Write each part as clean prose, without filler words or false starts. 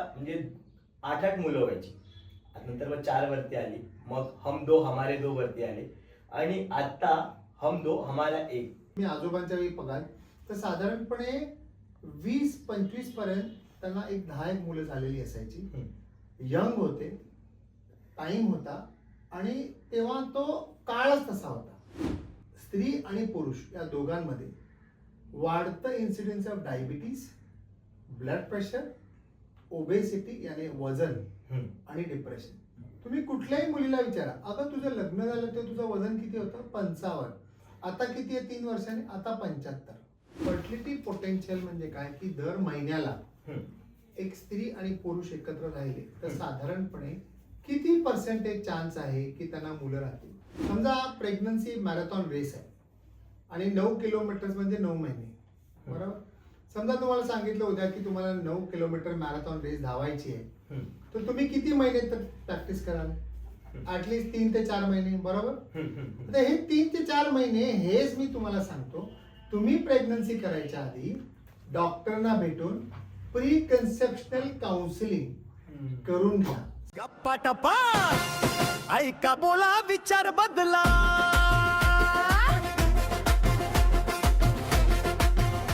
म्हणजे 8-8 मुलं व्हायची. नंतर मग 4 वरती आली. मग हम दो हमारे दो वरती आले आणि आता हम दो हमारा एक. मी आजोबांच्या वेळी बघाल तर साधारणपणे 20-25 पर्यंत त्यांना एक 10 मुलं झालेली असायची. यंग होते, टाइम होता आणि तेव्हा तो काळच तसा होता. स्त्री आणि पुरुष या दोघांमध्ये वाढतं incidence of diabetes, blood pressure, obesity याने वजन आणि डिप्रेशन. तुम्ही कुठल्याही मुलीला विचारा, अगं तुझं लग्न झालं तेव्हा तुझं वजन किती होतं? 55. आता किती आहे 3 वर्षांनी? आता 75. फर्टिलिटी पोटेन्शियल म्हणजे काय की दर महिन्याला एक स्त्री आणि पुरुष एकत्र राहिले तर साधारणपणे किती पर्सेंटेज चान्स आहे की त्यांना मुलं राहतील. समजा प्रेग्नन्सी मॅरेथॉन रेस आहे आणि 9 किलोमीटर म्हणजे 9 महिने, बरोबर. समजा तुम्हाला सांगितलं उद्या की तुम्हाला 9 किलोमीटर मॅरेथॉन रेस धावायची आहे, तर तुम्ही किती महिने तर प्रॅक्टिस कराल? ऍटलीस्ट 3 ते 4 महिने, बरोबर. तर हे 3 ते 4 महिने हेच मी तुम्हाला सांगतो, तुम्ही प्रेग्नन्सी करायच्या आधी डॉक्टरना भेटून प्री कन्सेप्शनल काउन्सिलिंग करून घ्या. गप्पा टप्पा ऐका बोला विचार बदला.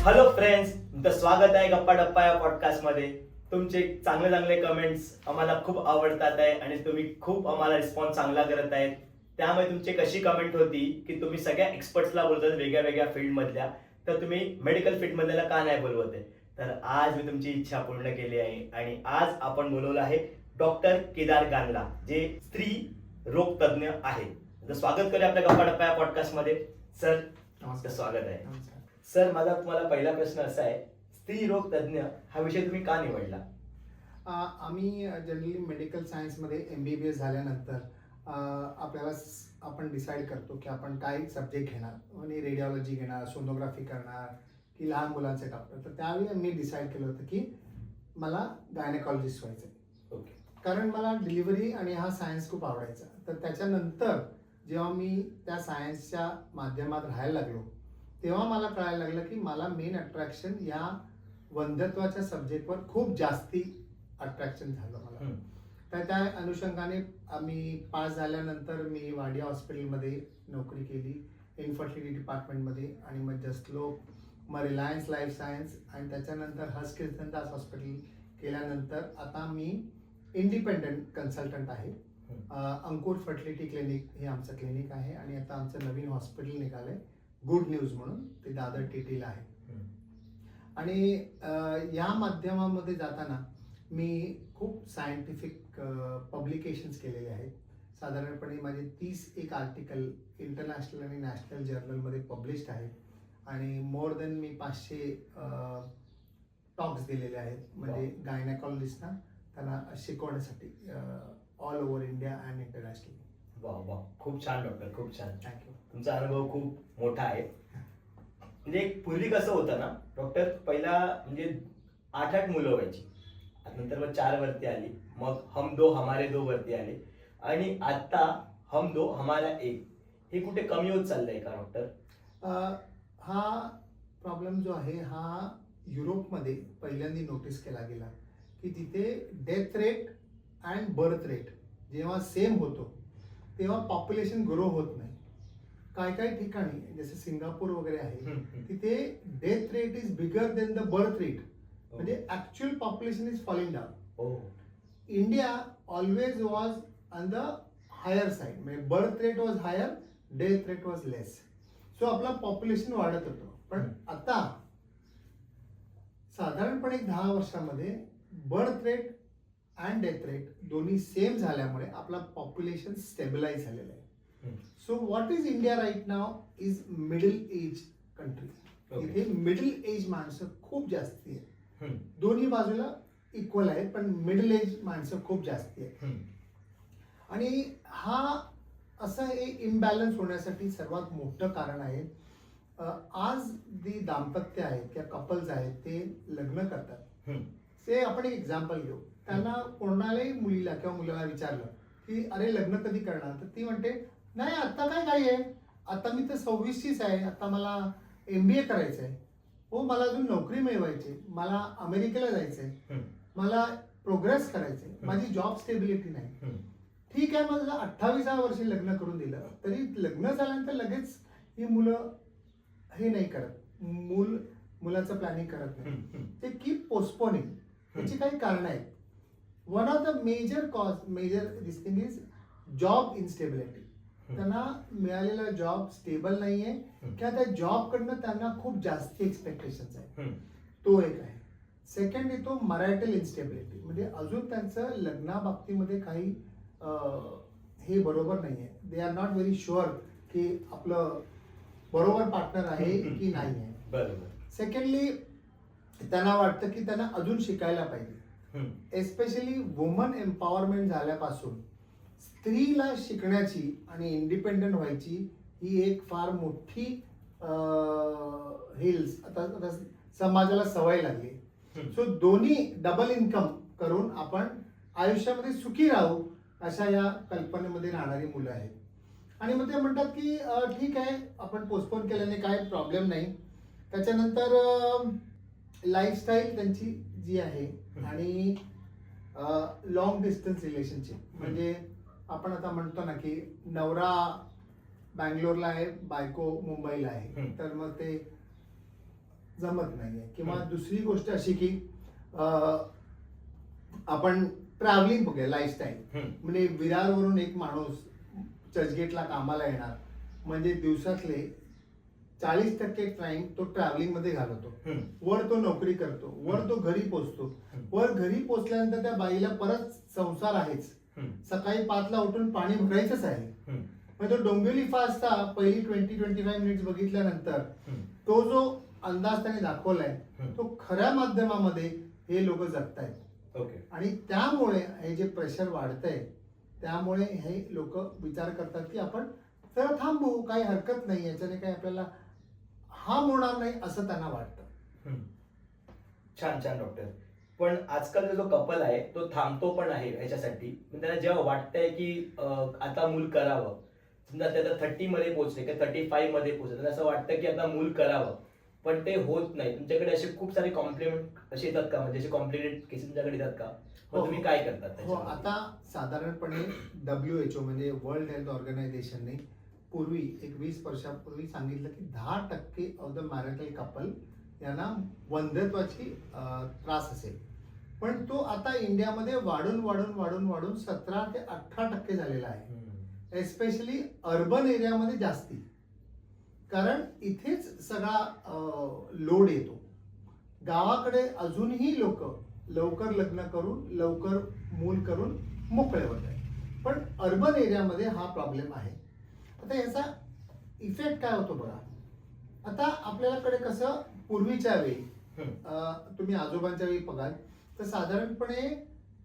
हॅलो फ्रेंड्स, तुमचं स्वागत आहे गप्पा टप्पा या पॉडकास्ट मध्ये. तुमचे चांगले चांगले कमेंट्स आम्हाला खूप आवडतात आहे आणि तुम्ही खूप आम्हाला रिस्पॉन्स चांगला करत आहेत. त्यामुळे तुमची कशी कमेंट होती की तुम्ही सगळ्या एक्सपर्ट्सला बोलतात वेगळ्या वेगळ्या फील्डमधल्या, तर तुम्ही मेडिकल फील्डमधल्याला का नाही बोलवत आहे. तर आज मी तुमची इच्छा पूर्ण केली आहे आणि आज आपण बोलवलं आहे डॉक्टर केदार गानला, जे स्त्री रोग तज्ञ आहे. तर स्वागत करूया आपल्या गप्पा टप्पा या पॉडकास्ट मध्ये. सर नमस्कार, स्वागत आहे. सर, माझा तुम्हाला पहिला प्रश्न असा आहे, स्त्री रोग तज्ञ हा विषय तुम्ही का निवडला? आम्ही जनरली मेडिकल सायन्समध्ये MBBS झाल्यानंतर आपल्याला आपण डिसाईड करतो की आपण काय सब्जेक्ट घेणार, आणि रेडिओलॉजी घेणार, सोनोग्राफी करणार की लहान मुलांचे डॉक्टर. तर त्यावेळी मी डिसाईड केलं होतं की मला गायनेकॉलॉजिस्ट व्हायचं आहे. ओके. कारण मला डिलिव्हरी आणि हा सायन्स खूप आवडायचा. तर त्याच्यानंतर जेव्हा मी त्या सायन्सच्या माध्यमात राहायला लागलो तेव्हा मला कळायला लागलं की मला मेन अट्रॅक्शन या वंध्यत्वाच्या सब्जेक्टवर खूप जास्ती अट्रॅक्शन झालं मला. तर त्या अनुषंगाने आम्ही पास झाल्यानंतर मी वाडिया हॉस्पिटलमध्ये नोकरी केली, इन्फर्टिलिटी डिपार्टमेंटमध्ये, आणि मग जसलोक, मग रिलायन्स लाईफ सायन्स, आणि त्याच्यानंतर हर्ष कीर्तनदास हॉस्पिटल केल्यानंतर आता मी इंडिपेंडंट कन्सल्टंट आहे. अंकुर फर्टिलिटी क्लिनिक हे आमचं क्लिनिक आहे आणि आता आमचं नवीन हॉस्पिटल निघालंय गुड न्यूज म्हणून, ते दादर TTला आहे. आणि या माध्यमामध्ये जाताना मी खूप सायंटिफिक पब्लिकेशन्स केलेले आहेत. साधारणपणे माझे 31 आर्टिकल इंटरनॅशनल आणि नॅशनल जर्नलमध्ये पब्लिश्ड आहेत आणि मोर देन मी 500 टॉक्स दिलेले आहेत, म्हणजे गायनेकॉलॉजिस्टना त्यांना शिकवण्यासाठी all over India and international. वा वा, खूप छान डॉक्टर, खूप छान. थँक्यू. तुमचा अनुभव खूप मोठा आहे. म्हणजे पूर्वी कसं होतं ना डॉक्टर, पहिला म्हणजे 8-8 मुलं व्हायची. नंतर मग 4 वरती आली. मग हम दो हमारे दो वरती आले आणि आता हम दो हमारा एक. हे कुठे कमी होत चाललंय का डॉक्टर? हा प्रॉब्लेम जो आहे हा युरोपमध्ये पहिल्यांदा नोटीस केला गेला की तिथे death rate and birth rate जेव्हा सेम होतो तेव्हा पॉप्युलेशन ग्रो होत नाही. काय काय ठिकाणी जसे सिंगापूर वगैरे आहे तिथे death rate is bigger than the birth rate, म्हणजे actual population is falling down. India always was on the higher side, म्हणजे birth rate was higher, death rate was less. So आपला पॉप्युलेशन वाढत होतं. पण आता साधारणपणे 10 वर्षामध्ये birth rate and death rate दोन्ही सेम झाल्यामुळे आपला पॉप्युलेशन स्टेबिलाइज झालेलं आहे. So what is India right now is middle age country. इथे मिडल एज माणसं खूप जास्ती आहेत. दोन्ही बाजूला इक्वल आहेत पण मिडल एज माणसं खूप जास्ती आहेत. आणि हा असं एक इम्बॅलन्स होण्यासाठी सर्वात मोठं कारण आहे, आज जे दाम्पत्य आहेत किंवा कपल्स आहेत ते लग्न करतात. ते आपण एक एक्झाम्पल घेऊ. त्यांना कोणालाही मुलीला किंवा मुलाला विचारलं की अरे लग्न कधी करणार, तर ती म्हणते नाही आता काय आहे, आता मी तर 26शीच आहे, आता मला MBA करायचं आहे, हो मला अजून नोकरी मिळवायची, मला अमेरिकेला जायचं आहे, मला प्रोग्रेस करायचे, माझी जॉब स्टेबिलिटी नाही. ठीक आहे, मला 28व्या वर्षी लग्न करून दिलं तरी लग्न झाल्यानंतर लगेच ही मुलं हे नाही करत, मुलाचं प्लॅनिंग करत नाही, ते कीप पोस्टपोनिंग. त्याची काही कारण आहेत. One of the measure this thing is job instability. त्यांना मिळालेला जॉब स्टेबल नाहीये किंवा त्या जॉब कडनं त्यांना खूप जास्त एक्सपेक्टेशन्स आहेत, तो एक आहे. सेकंड येतो मॅरिटल इन्स्टेबिलिटी, म्हणजे अजून त्यांचं लग्नाबाबतीमध्ये काही हे बरोबर नाहीये. They are not very sure की आपलं बरोबर पार्टनर आहे की नाही आहे. बरोबर. सेकंडली त्यांना वाटतं की त्यांना अजून शिकायला पाहिजे. एस्पेशली वुमन एम्पॉवरमेंट झाल्यापासून स्त्रीला शिकण्याची आणि इंडिपेंडंट व्हायची ही एक फार मोठी हिल्स आता समाजाला सवय लागली. सो दोन्ही डबल इन्कम करून आपण आयुष्यामध्ये सुखी राहू अशा या कल्पनेमध्ये राहणारी मुलं आहेत. आणि मग ते म्हणतात की ठीक आहे, आपण पोस्टपोन केल्याने काय प्रॉब्लेम नाही. त्याच्यानंतर लाईफस्टाईल त्यांची जी आहे आणि लॉंग डिस्टन्स रिलेशनशिप, म्हणजे आपण आता म्हणतो ना की नवरा बँगलोरला आहे, बायको मुंबईला आहे, तर मग ते जमत नाहीये. किंवा दुसरी गोष्ट अशी की आपण ट्रॅव्हलिंग बघूया, लाईफस्टाईल. म्हणजे विरारवरून एक माणूस चर्चगेटला कामाला येणार म्हणजे दिवसातले 40% टाइम तो ट्रॅव्हलिंग मध्ये घालवतो. वर तो नोकरी करतो, वर तो घरी पोचतो, वर घरी पोचल्यानंतर त्या बाईला परत संसार आहेच. सकाळी 5ला उठून पाणी भरायचंच आहे. म्हणजे तो डोंबिवली फास्टचा पहिली 20-25 मिनिट्स बघितल्यानंतर तो जो अंदाज त्याने दाखवलाय तो खऱ्या माध्यमामध्ये हे लोक जगतायत. आणि त्यामुळे हे जे प्रेशर वाढतंय त्यामुळे हे लोक विचार करतात की आपण जरा थांबू, काही हरकत नाही, याच्याने काही आपल्याला हार्म होणार नाही असं त्यांना वाटतं. छान छान डॉक्टर. पण आजकाल जो कपल आहे तो थांबतो पण आहे ह्याच्यासाठी. त्यांना जेव्हा वाटतंय की आता मूल करावं, समजा ते आता 30 मध्ये पोहोचले किंवा 35 मध्ये पोहोचले, त्यांना असं वाटतं की आता मूल करावं, पण ते होत नाही. तुमच्याकडे असे खूप सारे कॉम्प्लिमेंट असे येतात का, म्हणजे असे कॉम्प्लिकेटेड केसेस तुमच्याकडे येतात का? तुम्ही काय करतात? हो, आता साधारणपणे WHO म्हणजे वर्ल्ड हेल्थ ऑर्गनायझेशनने पूर्वी एक 20 वर्षापूर्वी सांगितलं की 10% ऑफ द मॅरिटल कपल यांना वंध्यत्वाची त्रास असेल. पण तो आता इंडियामध्ये वाढून 17 ते 18% झालेला आहे. एस्पेशली अर्बन एरियामध्ये जास्ती, कारण इथेच सगळा लोड येतो. गावाकडे अजूनही लोक लवकर लग्न करून लवकर मूल करून मोकळे होत आहे, पण अर्बन एरियामध्ये हा प्रॉब्लेम आहे. आता याचा इफेक्ट काय होतो बघा. आता आपल्याकडे कसं पूर्वीच्या वेळी तुम्ही आजोबांच्या वेळी बघाल तर साधारणपणे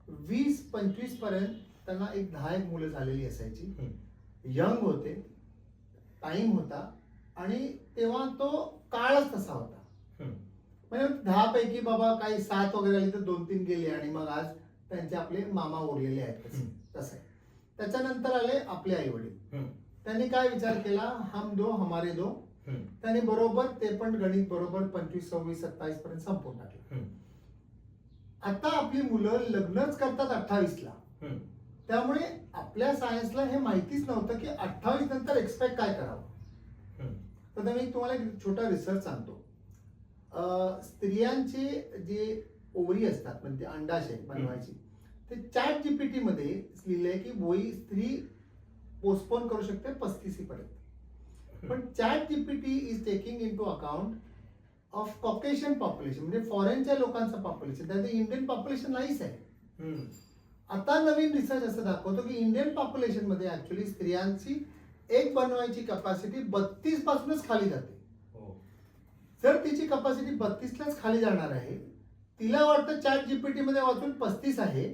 20-25 पर्यंत त्यांना एक 10 मुलं झालेली असायची. यंग होते, टाइम होता आणि तेव्हा तो काळच तसा होता. म्हणजे 10 पैकी बाबा काही 7 वगैरे आली तर 2-3 गेले आणि मग आज त्यांचे आपले मामा उरलेले आहेत. तसं आहे. त्याच्यानंतर आले आपले आई वडील. त्यांनी काय विचार केला, हम दो हमारे दो. त्यांनी बरोबर ते पण गणित बरोबर 25, 26, 27 पर्यंत संपवून टाकलं. आता आपली मुलं लग्नच करतात 28ला. त्यामुळे आपल्या सायन्सला हे माहितीच नव्हतं की 28 नंतर एक्सपेक्ट काय करावं. तर मी तुम्हाला एक छोटा रिसर्च सांगतो. स्त्रियांचे जे ओव्हरी असतात म्हणजे अंडाशय बनवायची, ते ChatGPT मध्ये लिहिलंय की वही स्त्री पोस्टपोन करू शकते 35 पर्यंत. पण ChatGPT is taking into account of Caucasian population, म्हणजे फॉरेनच्या लोकांचं पॉप्युलेशन, त्यात इंडियन पॉप्युलेशन नाहीच आहे. आता नवीन रिसर्च असं दाखवतो की इंडियन पॉप्युलेशन मध्ये ऍक्च्युली स्त्रियांची एक बनवायची कॅपॅसिटी 32 पासूनच खाली जाते. जर तिची कॅपॅसिटी 32लाच खाली जाणार आहे, तिला वाटतं ChatGPT मध्ये वाचून 35 आहे,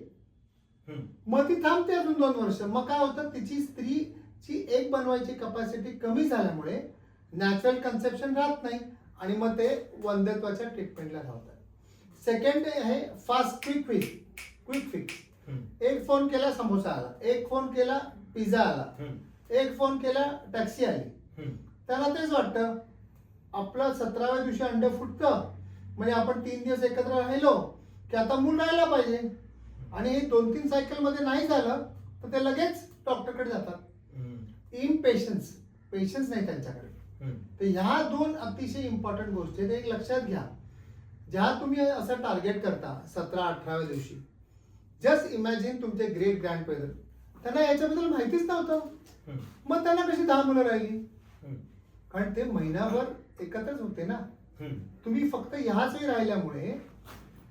मग ती थांबते अजून 2 वर्ष. मग काय होतं, तिची स्त्रीची एक बनवायची कॅपॅसिटी कमी झाल्यामुळे नॅचरल कन्सेप्शन राहत नाही आणि मग ते वंध्यत्वाच्या ट्रीटमेंटला धावतात. सेकंड आहे फास्ट क्विक फिक्स. एक फोन केला समोसा आला, एक फोन केला पिझ्झा आला, एक फोन केला टॅक्सी आली. त्यांना तेच वाटतं आपलं 17व्या दिवशी अंड फुटतं म्हणजे आपण 3 दिवस एकत्र राहिलो की आता मूल राहायला पाहिजे. आणि हे 2-3 सायकल मध्ये नाही झालं तर ते लगेच डॉक्टरकडे जातात. पेशन्स नाही त्यांच्याकडे. तर ह्या 2 अतिशय इम्पॉर्टंट गोष्टी आहेत. एक लक्षात घ्या, ज्या तुम्ही असं टार्गेट करता 17-18व्या दिवशी, जस्ट इमॅजिन तुमचे ग्रेट ग्रँड पेरेंट, त्यांना याच्याबद्दल माहितीच नव्हतं, मग त्यांना कशी 10 मुलं राहिली? कारण ते महिनाभर एकत्रच होते ना. तुम्ही फक्त ह्याच वेळी राहिल्यामुळे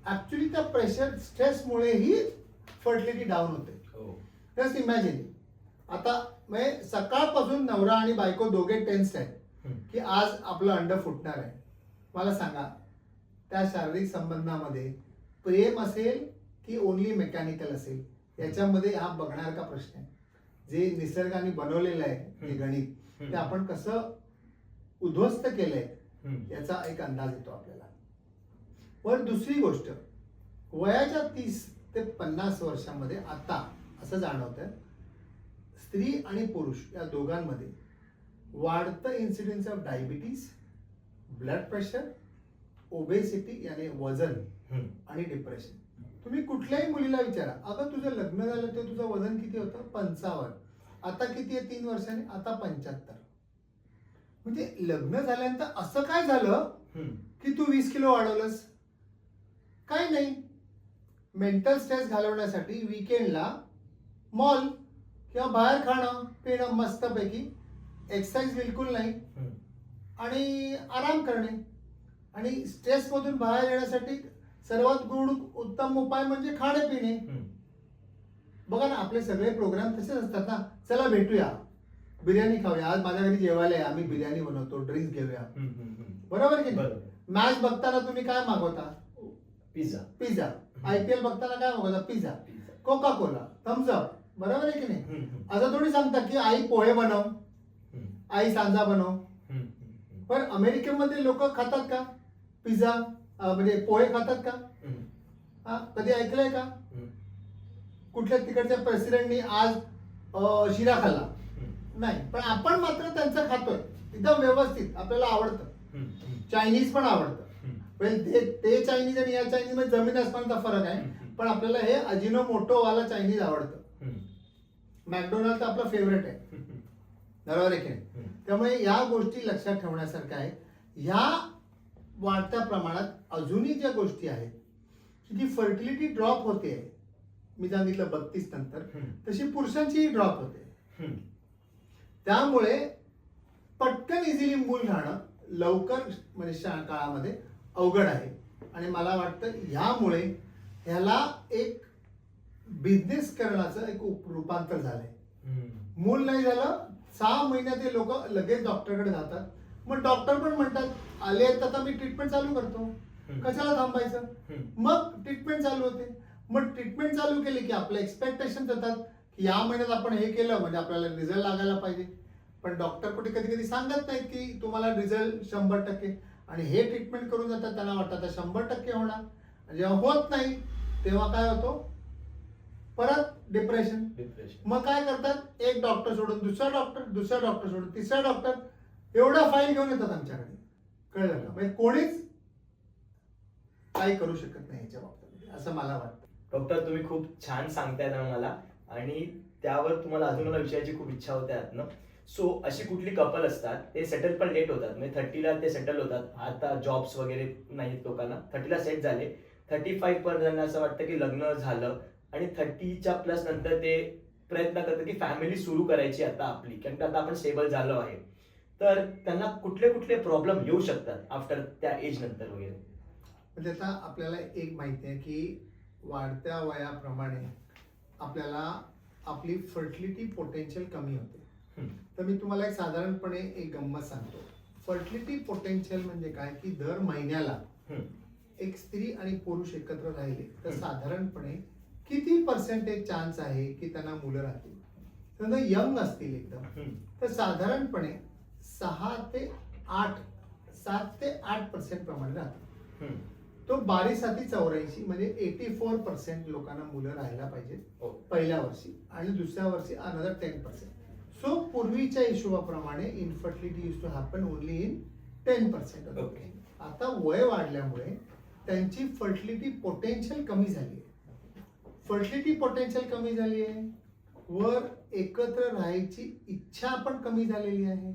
ऍक्च्युली त्या प्रेशर स्ट्रेसमुळेही फर्टिलिटी डाऊन होते. जस्ट इमॅजिन, आता म्हणजे सकाळपासून नवरा आणि बायको दोघे टेन्स आहेत की आज आपलं अंड फुटणार आहे. मला सांगा, त्या शारीरिक संबंधामध्ये प्रेम असेल की ओनली मेकॅनिकल असेल, याच्यामध्ये हा बघणार का प्रश्न आहे. जे निसर्गाने बनवलेलं आहे हे गणित, ते आपण कसं उद्ध्वस्त केलंय याचा एक अंदाज येतो आपल्याला. पण दुसरी गोष्ट, वयाच्या 30 ते 50 वर्षामध्ये आता असं जाणवतं, स्त्री आणि पुरुष या दोघांमध्ये वाढतं incidence of diabetes, blood pressure, obesity याने वजन आणि डिप्रेशन. तुम्ही कुठल्याही मुलीला विचारा, अगं तुझं लग्न झालं तेव्हा तुझं वजन किती होतं? 55. आता किती आहे 3 वर्षांनी? आता 75. म्हणजे लग्न झाल्यानंतर असं काय झालं की तू 20 किलो वाढवलंस? काय नाही. मेंटल स्ट्रेस घालवण्यासाठी विकेंडला मॉल किंवा बाहेर खाणं पिणं मस्तपैकी, एक्सरसाइज बिलकुल नाही, आणि आराम करणे. आणि स्ट्रेस मधून बाहेर येण्यासाठी सर्वात गुड उत्तम उपाय म्हणजे खाणे पिणे. बघा ना, आपले सगळे प्रोग्राम तसेच असतात ना. चला भेटूया, बिर्याणी खाऊया, आज माझ्या घरी जेवायला आहे, आम्ही बिर्याणी बनवतो, ड्रिंक्स घेऊया. बरोबर की नाही? मॅच बघताना तुम्ही काय मागवता? पिझ्झा. IPL बघताना काय मागवता? Pizza. Coca Cola, Thums Up. बरोबर आहे की नाही? असं थोडी सांगता की आई पोहे बनव, आई सांजा बनव. पण अमेरिकेमध्ये लोक खातात का पिझ्झा, म्हणजे पोहे खातात का? कधी ऐकलंय का? कुठल्या तिकडच्या प्रेसिडेंटनी आज शिरा खाल्ला? नाही. पण आपण मात्र त्यांचं खातोय एकदम व्यवस्थित, आपल्याला आवडतं. चायनीज पण आवडतं. ते चायनीज आणि या चायनीज मध्ये जमीन आसमानाचा फरक आहे. पण आपल्याला हे अजिनोमोटो वाला चायनीज आवडतं. मॅकडोनाल्ड आपला फेवरेट आहे. बरोबर आहे की नाही? त्यामुळे या गोष्टी लक्षात ठेवण्यासारख्या आहेत. ह्या वाढत्या प्रमाणात अजूनही ज्या गोष्टी आहेत की ती फर्टिलिटी ड्रॉप होते, मी सांगितलं 32 नंतर, तशी पुरुषांचीही ड्रॉप होते. त्यामुळे पटकन इझिली मूल राहणं लवकर म्हणजे काळामध्ये अवघड आहे. आणि मला वाटतं ह्यामुळे ह्याला एक बिझनेस करण्याचं एक रूपांतर झालंय. मूल नाही झालं, 6 महिन्यात ते लोक लगेच डॉक्टरकडे जातात. मग डॉक्टर पण म्हणतात, आले आता मी ट्रीटमेंट चालू करतो, कशाला थांबायचं? मग ट्रीटमेंट चालू होते. मग ट्रीटमेंट चालू केली की आपले एक्सपेक्टेशन येतात की या महिन्यात आपण हे केलं म्हणजे आपल्याला रिझल्ट लागायला पाहिजे. पण डॉक्टर कुठे कधी कधी सांगत नाहीत की तुम्हाला रिझल्ट 100%, आणि हे ट्रीटमेंट करून जातात, त्यांना वाटतं आता 100% होणार. जेव्हा होत नाही तेव्हा काय होतो? परत डिप्रेशन. मग काय करतात? एक डॉक्टर सोडून दुसरा डॉक्टर सोडून तिसरा डॉक्टर, एवढा फाईल घेऊन येतात आमच्याकडे. कळलं का? म्हणजे कोणीच काही करू शकत नाही याच्या बाबतीत, असं मला वाटतं. डॉक्टर, तुम्ही खूप छान सांगतायत आम्हाला, आणि त्यावर तुम्हाला अजून मला विषयाची खूप इच्छा होते ना. सो अशी कुठली कपल असतात, ते सेटल पण लेट होतात, म्हणजे 30ला ते सेटल होतात, आता जॉब्स वगैरे नाहीत लोकांना, 30ला सेट झाले, 35 पर्यंत असं वाटतं की लग्न झालं, आणि 30च्या प्लस नंतर ते प्रयत्न करतात की फॅमिली सुरू करायची आता आपली, कारण आता आपण स्टेबल झालो आहे. तर त्यांना कुठले कुठले प्रॉब्लेम येऊ शकतात आफ्टर त्या एज नंतर वगैरे? म्हणजे आता आपल्याला एक माहिती आहे की वाढत्या वयाप्रमाणे आपल्याला आपली फर्टिलिटी पोटेन्शियल कमी होते. तर मी तुम्हाला एक साधारणपणे एक गंमत सांगतो. फर्टिलिटी पोटेन्शियल म्हणजे काय की दर महिन्याला एक स्त्री आणि पुरुष एकत्र राहिले तर साधारणपणे किती पर्सेंटेज चान्स आहे की त्यांना मुलं राहतील. समजा यंग असतील एकदम तर साधारणपणे 7 ते 8% प्रमाणे राहतील. तो 12-7-84 म्हणजे 84% लोकांना मुलं राहायला पाहिजेत पहिल्या वर्षी, आणि दुसऱ्या वर्षी अनदर 10%. सो पूर्वीच्या हिशोबाप्रमाणे infertility use to happen only in 10%. आता वय वाढल्यामुळे त्यांची फर्टिलिटी पोटेन्शियल कमी झाली आहे. फर्टिलिटी पोटेन्शियल कमी झाली आहे, वर एकत्र राहायची इच्छा पण कमी झालेली आहे.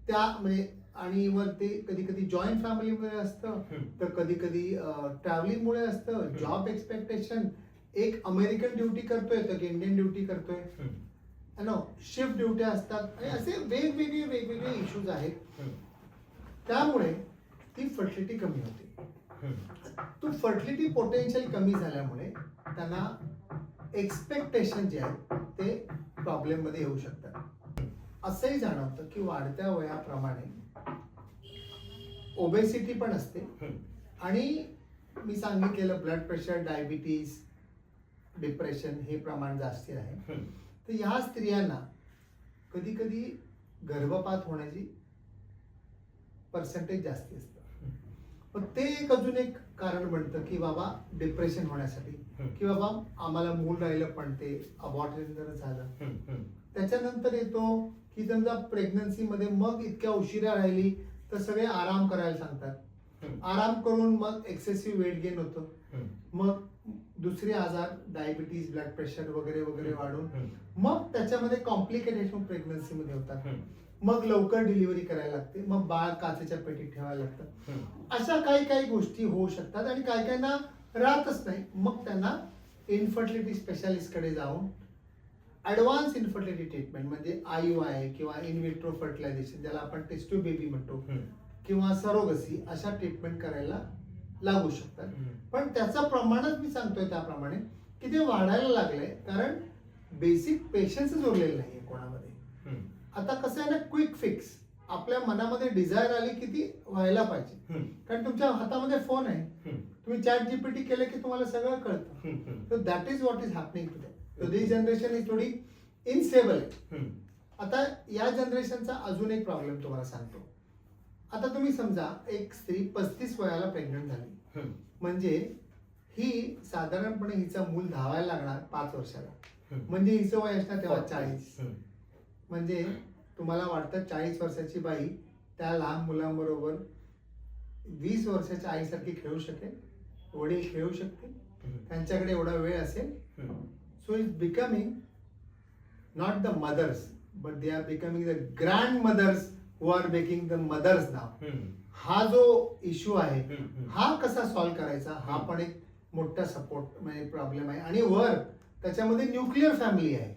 त्या म्हणजे आणि वर ते कधी कधी जॉईंट फॅमिलीमुळे असतं, तर कधी कधी ट्रॅव्हलिंगमुळे असतं, जॉब एक्सपेक्टेशन, एक अमेरिकन ड्युटी करतोय तर इंडियन ड्युटी करतोय, शिफ्ट ड्युट्या असतात आणि असे वेगवेगळे इश्यूज आहेत. त्यामुळे ती फर्टिलिटी कमी होते. तो फर्टिलिटी पोटेन्शियल कमी झाल्यामुळे त्यांना एक्सपेक्टेशन जे आहे ते प्रॉब्लेम मध्ये येऊ शकतात. असंही जाणवतं की वाढत्या वयाप्रमाणे ओबेसिटी पण असते आणि मी सांगितलेलं ब्लड प्रेशर, डायबिटीज, डिप्रेशन हे प्रमाण जास्ती आहे. तर ह्या स्त्रियांना कधी कधी गर्भपात होण्याची पर्सेंटेज जास्ती असतं. पण ते एक अजून एक कारण बनतं की बाबा डिप्रेशन होण्यासाठी, की बाबा आम्हाला मूल राहिलं पण ते अबॉर्शन जर झालं. त्याच्यानंतर येतो की समजा प्रेग्नन्सी मध्ये मग इतक्या उशिरा राहिली तर सगळे आराम करायला सांगतात. आराम करून मग एक्सेसिव्ह वेट गेन होतं, मग दुसरे आजार डायबिटीज, ब्लड प्रेशर वगैरे वगैरे वाढून मग त्याच्यामध्ये कॉम्प्लिकेटेशन प्रेग्नन्सी मध्ये होतात. मग लवकर डिलिव्हरी करायला लागते, मग बाळ काचेच्या पेटीत ठेवायला लागतं. अशा काही गोष्टी होऊ शकतात आणि काहींना राहतच नाही. मग त्यांना इन्फर्टिलिटी स्पेशालिस्ट कडे जाऊन ऍडव्हान्स इन्फर्टिलिटी ट्रीटमेंट म्हणजे IUI किंवा इन विट्रो फर्टिलायझेशन, ज्याला आपण टेस्ट ट्यूब बेबी म्हणतो, किंवा सरोगसी, अशा ट्रीटमेंट करायला लागू शकतात. पण त्याचं प्रमाणच मी सांगतोय त्याप्रमाणे की ते वाढायला लागलंय, कारण बेसिक पेशन्सच उरलेलं नाहीये कोणामध्ये. आता कसं आहे ना, क्विक फिक्स, आपल्या मनामध्ये डिझायर आली की ती व्हायला पाहिजे. कारण तुमच्या हातामध्ये फोन आहे, तुम्ही ChatGPT केलं की तुम्हाला सगळं कळतं. तर that is what is happening today. So this generation is थोडी इनस्टेबल आहे. आता या जनरेशनचा अजून एक प्रॉब्लेम तुम्हाला सांगतो. आता तुम्ही समजा एक स्त्री 35 वयाला प्रेग्नंट झाली, म्हणजे ही साधारणपणे हिचं मूल धावायला लागणार 5 वर्षाला, म्हणजे हिचं वय असणार तेव्हा 40. म्हणजे तुम्हाला वाटतं 40 वर्षाची बाई त्या लहान मुलांबरोबर 20 वर्षाच्या आईसारखी खेळू शकेल, वडील खेळू शकते, त्यांच्याकडे एवढा वेळ असेल. So it's becoming not the mothers, but they are becoming the grandmothers who are making the mothers now. हा जो इश्यू आहे, हा कसा सॉल्व्ह करायचा, हा पण एक मोठा सपोर्ट म्हणजे प्रॉब्लेम आहे. आणि वर त्याच्यामध्ये न्यूक्लिअर फॅमिली आहे,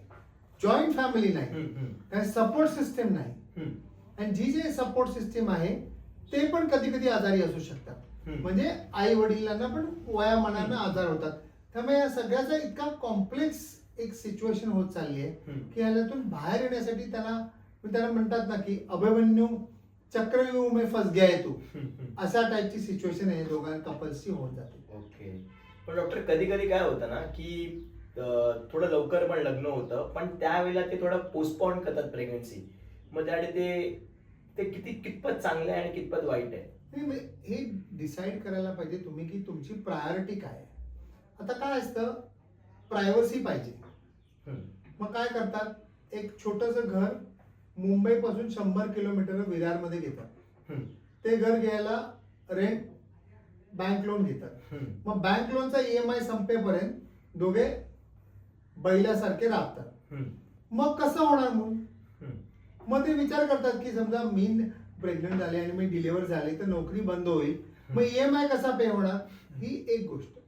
जॉईंट फॅमिली नाही, सपोर्ट सिस्टीम नाही. आणि जी जे सपोर्ट सिस्टीम आहे ते पण कधी कधी आजारी असू शकतात. म्हणजे आई वडिलांना पण वयामानानं आजार होतात. त्यामुळे या सगळ्याचा इतका कॉम्प्लेक्स एक सिच्युएशन होत चालली आहे की ह्याच्यातून बाहेर येण्यासाठी त्यांना म्हणतात ना की अभिमन्यू चक्रव्यूह में फस गया है तू, अशा टाईपची सिच्युएशन आहे दोघांना कपल्सची होऊन जाते. ओके. पण डॉक्टर कधी कधी काय होतं ना की थोडं लवकर पण लग्न होतं, पण त्यावेळेला ते थोडं पोस्टपोन करतात प्रेग्नन्सी. मग त्यासाठी ते कितपत चांगलं आहे आणि कितपत वाईट आहे हे डिसाईड करायला पाहिजे तुम्ही की तुमची प्रायोरिटी काय आहे. आता काय असतं, प्रायव्हसी पाहिजे. मग काय करतात, एक छोटस घर मुंबई पासून 100 किलोमीटर विरारमध्ये घेतात. ते घर घ्यायला रेंट बँक लोन घेतात. मग बँक लोनचा EMI संपेपर्यंत दोघे बैलासारखे राबतात. मग कसं होणार मूल? मग ते विचार करतात की समजा मी प्रेग्नंट झाले आणि मी डिलिव्हर झाले तर नोकरी बंद होईल, मग EMI कसा पे होणार? ही एक गोष्ट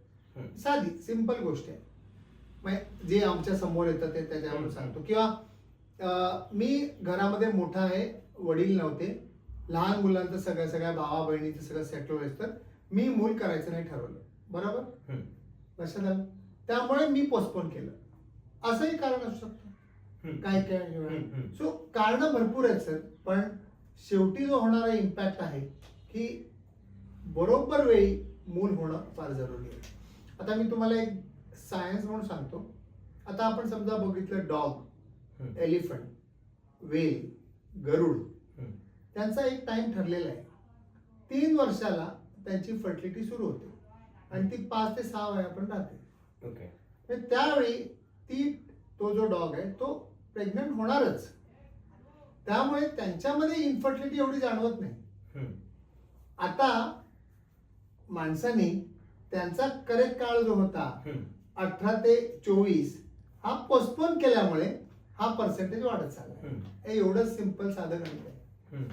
साधी सिंपल गोष्ट आहे, जे आमच्या समोर येतं ते त्याच्यावरून सांगतो. किंवा मी घरामध्ये मोठा आहे, वडील नव्हते, लहान मुलांचं सगळ्या भावा बहिणीचं सगळं सेटल व्हायचं, तर मी मूल करायचं नाही ठरवलं, बरोबर? लक्षात आलं? त्यामुळे मी पोस्टपोन केलं. असंही कारण असू शकतं काय. सो कारण भरपूर आहेत सर, पण शेवटी जो होणारा इम्पॅक्ट आहे की बरोबर वेळी मूल होणं फार जरुरी आहे. आता मी तुम्हाला एक सायन्स म्हणून सांगतो. आता आपण समजा बघितलं डॉग, एलिफंट, वेल, गरुड, त्यांचा एक टाइम ठरलेला आहे. 3 वर्षाला त्यांची फर्टिलिटी सुरू होते आणि ती 5 ते 6 वयापर्यंत राहते. ओके. त्यावेळी तो जो डॉग आहे तो प्रेग्नंट होणारच. त्यामुळे त्यांच्यामध्ये इन्फर्टिलिटी एवढी जाणवत नाही. आता माणसाने त्यांचा करेक्ट काळ जो होता 18 ते 24 हा पोस्टपोन केल्यामुळे हा पर्सेंटेज वाढत चालला. हे एवढं सिंपल साधं गणित आहे.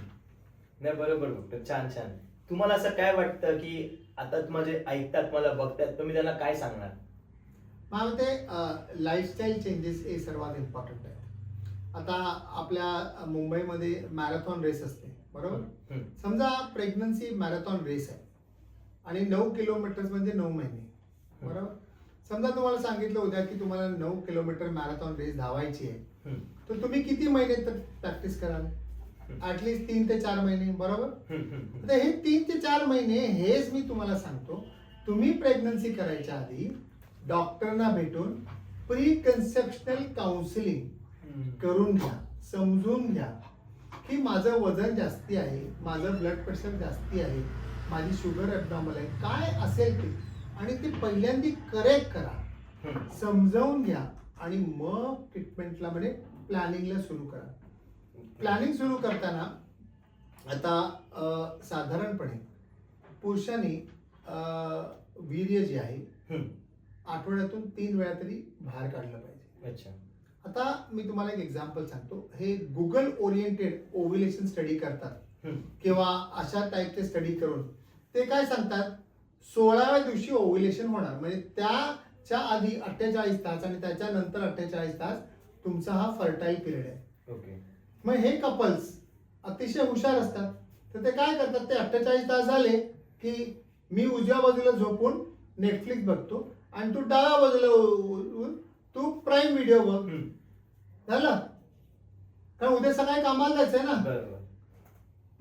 नाही बरोबर डॉक्टर, छान छान. तुम्हाला असं काय वाटतं की आता माझे ऐकतात मला बघतात, तुम्ही त्यांना काय सांगणार? मला वाटते लाईफस्टाईल चेंजेस हे सर्वात इम्पॉर्टंट आहे. आता आपल्या मुंबईमध्ये मॅरेथॉन रेस असते बरोबर. समजा प्रेग्नन्सी मॅरेथॉन रेस आहे आणि 9 किलोमीटर म्हणजे 9 महिने बरोबर. समजा तुम्हाला सांगितलं उद्या की तुम्हाला 9 किलोमीटर मॅरेथॉन रेस धावायची आहे, तर तुम्ही किती महिने तर प्रॅक्टिस कराल? ऍटलीस्ट 3 ते 4 महिने बरोबर. तर हे 3 ते 4 महिने हेच मी तुम्हाला सांगतो, तुम्ही प्रेग्नन्सी करायच्या आधी डॉक्टरना भेटून प्री कन्सेप्शनल काउन्सिलिंग करून घ्या, समजून घ्या की माझं वजन जास्ती आहे, माझं ब्लड प्रेशर जास्ती आहे, माझी शुगर ॲबनॉर्मल आहे, काय असेल ते, आणि ते पहिल्यांदा करेक्ट करा, समजावून घ्या आणि मग ट्रीटमेंटला म्हणजे प्लॅनिंगला सुरू करा. प्लॅनिंग सुरू करताना आता साधारणपणे पुरुषांनी वीर्य जे आहे आठवड्यातून 3 वेळा तरी बाहेर काढलं पाहिजे. अच्छा. आता मी तुम्हाला एक एक्झाम्पल सांगतो. हे गुगल ओरिएंटेड ओव्युलेशन स्टडी करतात किंवा अशा टाईपचे स्टडी करून ते काय सांगतात, 16व्या दिवशी ओव्युलेशन होणार, म्हणजे त्याच्या आधी 48 तास आणि त्याच्यानंतर 48 तास तुमचा हा फर्टाईल पिरियड आहे. ओके. मग हे कपल्स अतिशय हुशार असतात, तर ते काय करतात, ते 48 तास झाले की मी उजव्या बाजूला झोपून नेटफ्लिक्स बघतो आणि तू डाव्या बाजूला तू प्राईम व्हिडिओ बघ, झालं. कारण उद्या सकाळी कामाला जायचंय ना. बरोबर.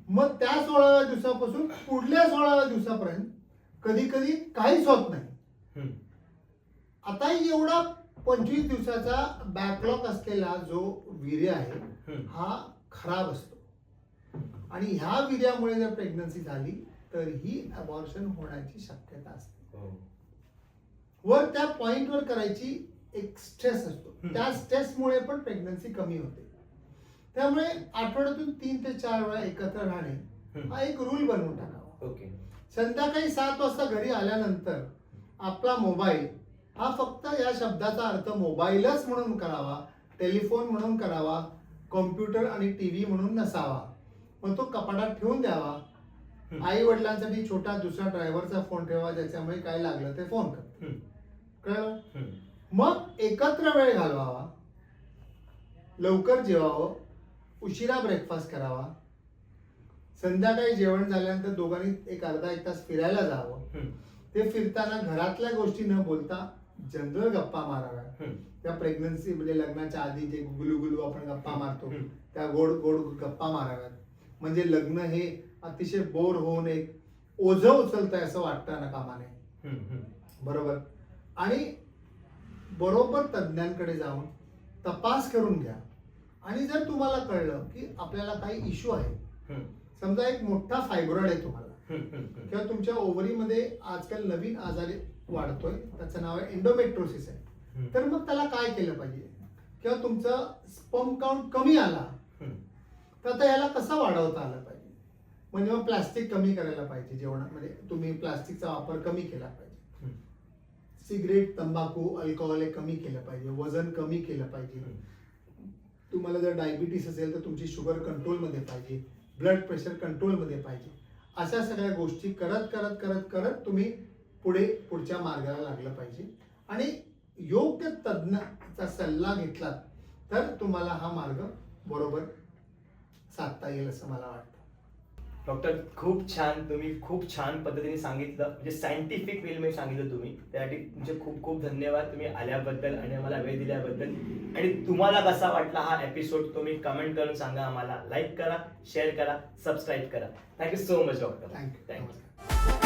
मग त्या 16व्या दिवसापासून पुढल्या 16व्या दिवसापर्यंत कधी कधी काहीच होत नाही. आता एवढा 25 दिवसाचा बॅकलॉग असलेला जो वीर्य आहे हा खराब असतो आणि ह्या वीर्यामुळे जर प्रेग्नन्सी झाली तर ही अबॉर्शन होण्याची शक्यता असते. वर त्या पॉइंटवर करायची एक स्ट्रेस असतो, त्या स्ट्रेसमुळे पण प्रेग्नन्सी कमी होते. त्यामुळे आठवड्यातून 3 ते 4 वेळा एकत्र राहणे हा एक रूल बनवून टाकावा. ओके. संध्याकाळी 7 वाजता घरी आल्यानंतर आपला मोबाईल हा फक्त या शब्दाचा अर्थ मोबाईलच म्हणून करावा, टेलिफोन म्हणून करावा, कॉम्प्युटर आणि टीव्ही म्हणून नसावा. मग तो कपाटात ठेवून द्यावा. आई वडिलांसाठी छोटा दुसरा ड्रायव्हरचा फोन ठेवा, ज्याच्यामुळे काय लागलं ते फोन कर. कळलं. मग एकत्र वेळ घालवावा, लवकर जेवावं, उशिरा ब्रेकफास्ट करावा, संध्याकाळी जेवण झाल्यानंतर दोघांनी एक अर्धा 1 तास फिरायला जावं. ते फिरताना घरातल्या गोष्टी न बोलता जनरल गप्पा माराव्या. त्या प्रेग्नन्सी म्हणजे लग्नाच्या आधी जे गुलू आपण गप्पा मारतो त्या गोड गोड गप्पा माराव्यात. म्हणजे लग्न हे अतिशय बोर होऊन एक ओझं उचलतंय असं वाटतं ना कामा नये. बरोबर. आणि बरोबर तज्ज्ञांकडे जाऊन तपास करून घ्या. आणि जर तुम्हाला कळलं की आपल्याला काही इश्यू आहे, समजा एक मोठा फायब्रॉइड आहे तुम्हाला किंवा तुमच्या ओव्हरीमध्ये आजकाल नवीन आजार वाढतोय, त्याचं नाव आहे एंडोमेट्रोसिस आहे, तर मग त्याला काय केलं पाहिजे? किंवा तुमचं स्पर्म काउंट कमी आला तर आता याला कसा वाढवता आला पाहिजे? म्हणजे मग प्लास्टिक कमी करायला पाहिजे जेवणामध्ये, तुम्ही प्लास्टिकचा वापर कमी केला पाहिजे, सिगरेट तंबाखू अल्कोहोल हे कमी केलं पाहिजे, वजन कमी केलं पाहिजे. तुम्हाला जर डायबिटीस असेल तर तुमची शुगर कंट्रोलमध्ये पाहिजे, ब्लड प्रेशर कंट्रोलमध्ये पाहिजे. अशा सगळ्या गोष्टी करत करत करत करत तुम्ही पुढच्या मार्गाला लागलं पाहिजे. आणि योग्य तज्ञाचा सल्ला घेतला तर तुम्हाला हा मार्ग बरोबर साधता येईल असं मला वाटतं. डॉक्टर खूप छान, तुम्ही खूप छान पद्धतीने सांगितलं, म्हणजे सायंटिफिक वे मध्ये सांगितलं तुम्ही. त्यासाठी तुमचे खूप खूप धन्यवाद, तुम्ही आल्याबद्दल आणि आम्हाला वेळ दिल्याबद्दल. आणि तुम्हाला कसा वाटला हा एपिसोड तुम्ही कमेंट करून सांगा आम्हाला. लाईक करा, शेअर करा, सबस्क्राईब करा. Thank you so much doctor. Thank you. Thank you.